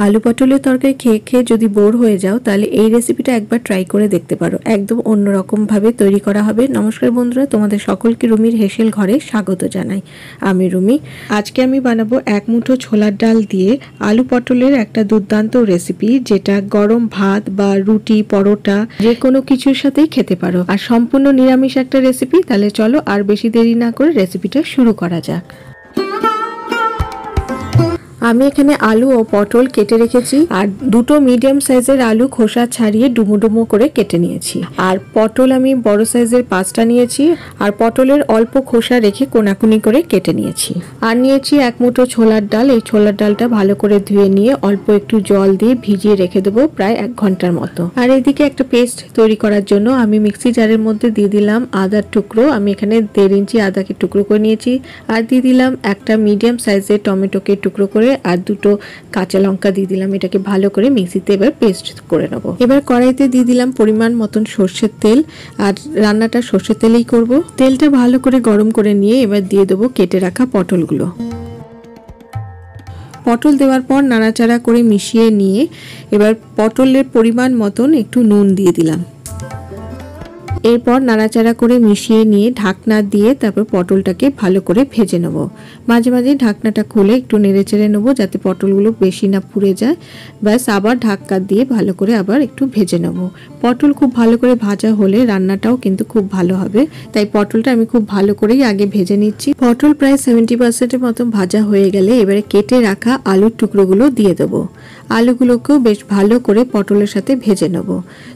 আলু পটলের তরকারি খেয়ে খেয়ে যদি বোর হয়ে যাও তাহলে এই রেসিপিটা একবার ট্রাই করে দেখতে পারো। একদম অন্যরকম ভাবে তৈরি করা হবে। নমস্কার বন্ধুরা, তোমাদের সকলকে রুমির হেসেল ঘরে স্বাগত জানাই। আমি রুমি। আজকে আমি বানাবো এক মুঠো ছোলার ডাল দিয়ে আলু পটলের একটা দুর্দান্ত রেসিপি, যেটা গরম ভাত বা রুটি, পরোটা যে কোনো কিছুর সাথেই খেতে পারো। আর সম্পূর্ণ নিরামিষ একটা রেসিপি। তাহলে চলো আর বেশি দেরি না করে রেসিপিটা শুরু করা যাক। আমি এখানে আলু ও পটল কেটে রেখেছি, আর দুটো মিডিয়াম সাইজের আলু খোসা ছাড়িয়ে ডুমো ডুমো করে কেটে নিয়েছি। আর পটল আমি বড় সাইজের 5টা নিয়েছি, আর পটলের অল্প খোসা রেখে কোনাকুনি করে কেটে নিয়েছি। আর নিয়েছি এক মুঠো ছোলার ডাল। এই ছোলার ডালটা ভালো করে ধুয়ে নিয়ে অল্প একটু জল দিয়ে ভিজিয়ে রেখে দেবো প্রায় 1 ঘন্টার মতো। আর এদিকে একটা পেস্ট তৈরি করার জন্য আমি মিক্সি জারের মধ্যে দিয়ে দিলাম আদার টুকরো। আমি এখানে 1.5 ইঞ্চি আদাকে টুকরো করে নিয়েছি। আর দিয়ে দিলাম একটা মিডিয়াম সাইজের টমেটোকে টুকরো করে, আর দুটো কাঁচা লঙ্কা দিয়ে দিলাম। এটাকে ভালো করে মিক্সিতে এবার পেস্ট করে নেব। এবার কড়াইতে দিয়ে দিলাম পরিমাণ মতন সর্ষের তেল, আর রান্নাটা সর্ষের তেলেই করব। তেলটা ভালো করে গরম করে নিয়ে এবার দিয়ে দেবো কেটে রাখা পটলগুলো। পটল দেওয়ার পর নাড়াচাড়া করে মিশিয়ে নিয়ে এবার পটলের পরিমাণ মতন একটু নুন দিয়ে দিলাম। এরপর নাড়াচাড়া করে মিশিয়ে নিয়ে ঢাকনা দিয়ে তারপর পটলটাকে ভালো করে ভেজে নেব। মাঝে মাঝে ঢাকনাটা খুলে একটু নেড়েচেড়ে নেব যাতে পটলগুলো বেশি না পুড়ে যায়। ব্যাস, আবার ঢাকা দিয়ে ভালো করে আবার একটু ভেজে নেব। পটল খুব ভালো করে ভাজা হলে রান্নাটাও কিন্তু খুব ভালো হবে, তাই পটলটা আমি খুব ভালো করেই আগে ভেজে নিচ্ছি। পটল প্রায় 70%-এর মতো ভাজা হয়ে গেলে এবারে কেটে রাখা আলুর টুকরোগুলো দিয়ে দেবো। আলুগুলোকেও বেশ ভালো করে পটলের সাথে ভেজে নেব।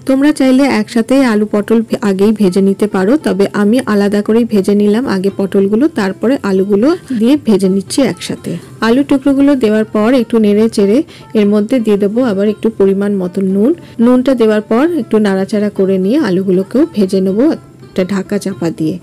তোমরা চাইলে একসাথে আলু পটল আগেই ভেজে নিতে পারো, তবে আমি আলাদা করেই ভেজে নিলাম আগে পটলগুলো, তারপরে আলুগুলো দিয়ে ভেজে নিচ্ছি একসাথে। আলু টুকরোগুলো দেওয়ার পর একটু নেড়ে চেড়ে এর মধ্যে দিয়ে দেবো আবার একটু পরিমাণ মতো নুন। নুনটা দেওয়ার পর একটু নাড়াচাড়া করে নিয়ে আলুগুলোকেও ভেজে নেবো একটা ঢাকা চাপা দিয়ে।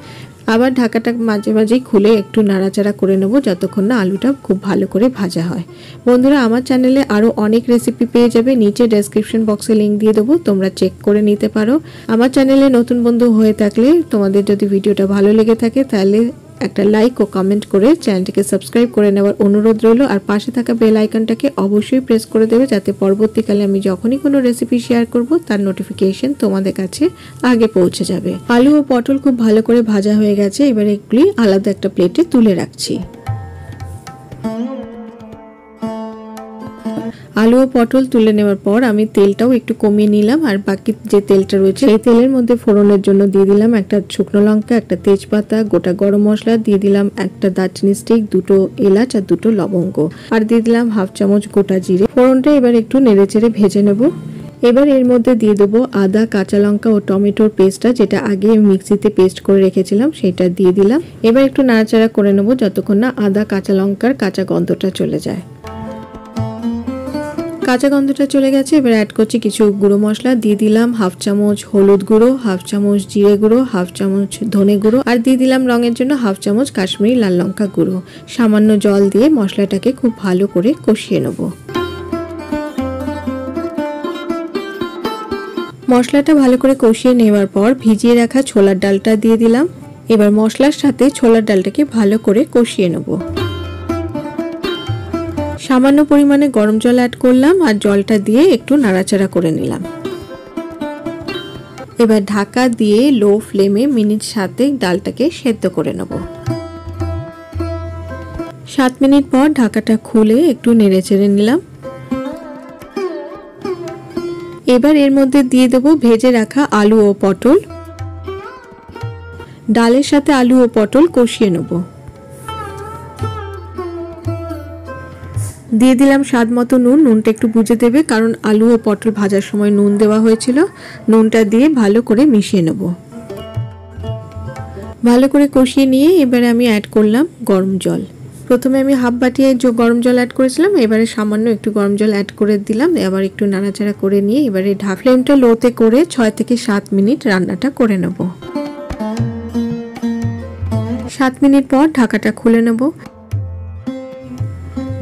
আবার ঢাকাটা মাঝে মাঝেই খুলে একটু নাড়াচাড়া করে নেব যতক্ষণ না আলুটা খুব ভালো করে ভাজা হয়। বন্ধুরা, আমার চ্যানেলে আরও অনেক রেসিপি পেয়ে যাবে, নিচে ডেসক্রিপশন বক্সে লিঙ্ক দিয়ে দেবো, তোমরা চেক করে নিতে পারো। আমার চ্যানেলে নতুন বন্ধু হয়ে থাকলে তোমাদের যদি ভিডিওটা ভালো লেগে থাকে তাহলে একটা লাইক ও কমেন্ট করে চ্যানেলটিকে সাবস্ক্রাইব করে নেওয়ার অনুরোধ রইল। আর পাশে থাকা বেল আইকনটাকে অবশ্যই প্রেস করে দেবে যাতে পরবর্তীকালে আমি যখনই কোনো রেসিপি শেয়ার করব তার নোটিফিকেশন তোমাদের কাছে আগে পৌঁছে যাবে। আলু ও পটল খুব ভালো করে ভাজা হয়ে গেছে, এবার এগুলি আলাদা একটা প্লেটে তুলে রাখছি। আলু ও পটল তুলে নেওয়ার পর আমি তেলটাও একটু কমিয়ে নিলাম, আর বাকি যে তেলটা রয়েছে এই তেলের মধ্যে ফোড়নের জন্য দিয়ে দিলাম একটা শুকনো লঙ্কা, একটা তেজপাতা, গোটা গরম মশলা, দিয়ে দিলাম একটা দারচিনি স্টিক, দুটো এলাচ আর দুটো লবঙ্গ, আর দিয়ে দিলাম 1/2 চামচ গোটা জিরে। ফোড়নটা এবার একটু নেড়েচেড়ে ভেজে নেব। এবার এর মধ্যে দিয়ে দেবো আদা, কাঁচা লঙ্কা ও টমেটোর পেস্টটা, যেটা আগে মিক্সিতে পেস্ট করে রেখেছিলাম সেটা দিয়ে দিলাম। এবার একটু নাড়াচাড়া করে নেব যতক্ষণ না আদা কাঁচা লঙ্কার কাঁচা গন্ধটা চলে যায়। কাঁচা গন্ধটা চলে গেছে, এবার অ্যাড করছি কিছু গুঁড়ো মশলা। দিয়ে দিলাম 1/2 চামচ হলুদ গুঁড়ো, 1/2 চামচ জিরে গুঁড়ো, 1/2 চামচ ধনে গুঁড়ো, আর দিয়ে দিলাম রঙের জন্য 1/2 চামচ কাশ্মীরি লাল লঙ্কা গুঁড়ো। সামান্য জল দিয়ে মশলাটাকে খুব ভালো করে কষিয়ে নেব। মশলাটা ভালো করে কষিয়ে নেওয়ার পর ভিজিয়ে রাখা ছোলার ডালটা দিয়ে দিলাম। এবার মশলার সাথে ছোলার ডালটাকে ভালো করে কষিয়ে নেব। সামান্য পরিমাণে গরম জল অ্যাড করলাম, আর জলটা দিয়ে একটু নাড়াচাড়া করে নিলাম। এবার ঢাকা দিয়ে লো ফ্লেমে মিনিট 7 ডালটাকে সেদ্ধ করে নেব। 7 মিনিট পর ঢাকাটা খুলে একটু নেড়েচেড়ে নিলাম। এবার এর মধ্যে দিয়ে দেবো ভেজে রাখা আলু ও পটল। ডালের সাথে আলু ও পটল কষিয়ে নেব। দিয়ে দিলাম স্বাদ মতো নুন। নুনটা একটু বুঝে দেবে, কারণ আলু ও পটল ভাজার সময় নুন দেওয়া হয়েছিল। নুনটা দিয়ে ভালো করে মিশিয়ে নেব। ভালো করে কষিয়ে নিয়ে এবারে আমি অ্যাড করলাম গরম জল। প্রথমে আমি 1/2 বাটি গরম জল অ্যাড করেছিলাম, এবারে সামান্য একটু গরম জল অ্যাড করে দিলাম। আবার একটু নাড়াচাড়া করে নিয়ে এবারে ফ্লেমটা লোতে করে 6 থেকে 7 মিনিট রান্নাটা করে নেব। 7 মিনিট পর ঢাকাটা খুলে নেব।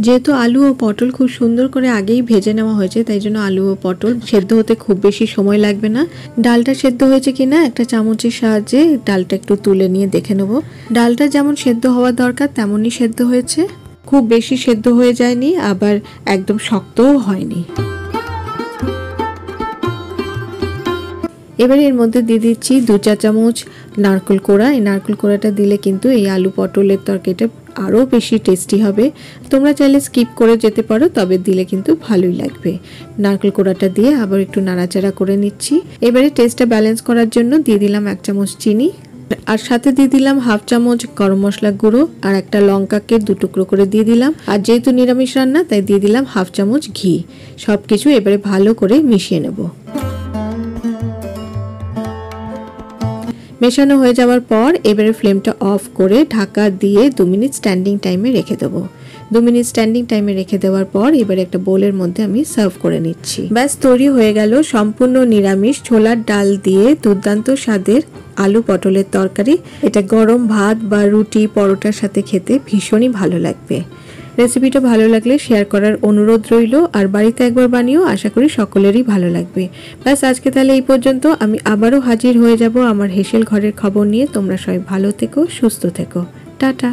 যেহেতু আলু ও পটল খুব সুন্দর করে আগেই ভেজে নেওয়া হয়েছে, তাই জন্য আলু ও পটল সেদ্ধ হতে খুব বেশি সময় লাগবে না। ডালটা সেদ্ধ হয়েছে কিনা একটা চামচের সাহায্যে ডালটা একটু তুলে নিয়ে দেখে নেব। ডালটা যেমন সেদ্ধ হওয়া দরকার তেমনই সেদ্ধ হয়েছে। খুব বেশি সেদ্ধ হয়ে যায়নি, আবার একদম শক্তও হয়নি। এবার এর মধ্যে দিয়ে দিচ্ছি 2 চা চামচ নারকেল কোড়া। এই নারকেল কোড়াটা দিলে কিন্তু এই আলু পটলের তরকারিটা আরও বেশি টেস্টি হবে। তোমরা চাইলে স্কিপ করে যেতে পারো, তবে দিলে কিন্তু ভালোই লাগবে। নারকেল কোড়াটা দিয়ে আবার একটু নাড়াচাড়া করে নিচ্ছি। এবারে টেস্টটা ব্যালেন্স করার জন্য দিয়ে দিলাম 1 চামচ চিনি, আর সাথে দিয়ে দিলাম 1/2 চামচ গরম মশলা গুঁড়ো, আর একটা লঙ্কাকে 2 টুকরো করে দিয়ে দিলাম। আর যেহেতু নিরামিষ রান্না তাই দিয়ে দিলাম 1/2 চামচ ঘি। সবকিছু এবারে ভালো করে মিশিয়ে নেব। মেশানো হয়ে যাওয়ার পর এবারে ফ্লেমটা অফ করে ঢাকা দিয়ে 2 মিনিট স্ট্যান্ডিং টাইমে রেখে দেবো। 2 মিনিট স্ট্যান্ডিং টাইমে রেখে দেওয়ার পর এবারে একটা বোলের মধ্যে আমি সার্ভ করে নিচ্ছি। ব্যাস তৈরি হয়ে গেল সম্পূর্ণ নিরামিষ ছোলার ডাল দিয়ে দুর্দান্ত স্বাদের আলু পটলের তরকারি। এটা গরম ভাত বা রুটি পরোটার সাথে খেতে ভীষণই ভালো লাগবে। রেসিপিটা ভালো লাগলে শেয়ার করার অনুরোধ রইল, আর বাড়িতে একবার বানিয়েও আশা করি সকলেরই ভালো লাগবে। ব্যাস আজকে তাহলে এই পর্যন্ত। আমি আবারও হাজির হয়ে যাব আমার হেসেল ঘরের খবর নিয়ে। তোমরা সবাই ভালো থেকো, সুস্থ থেকো। টাটা।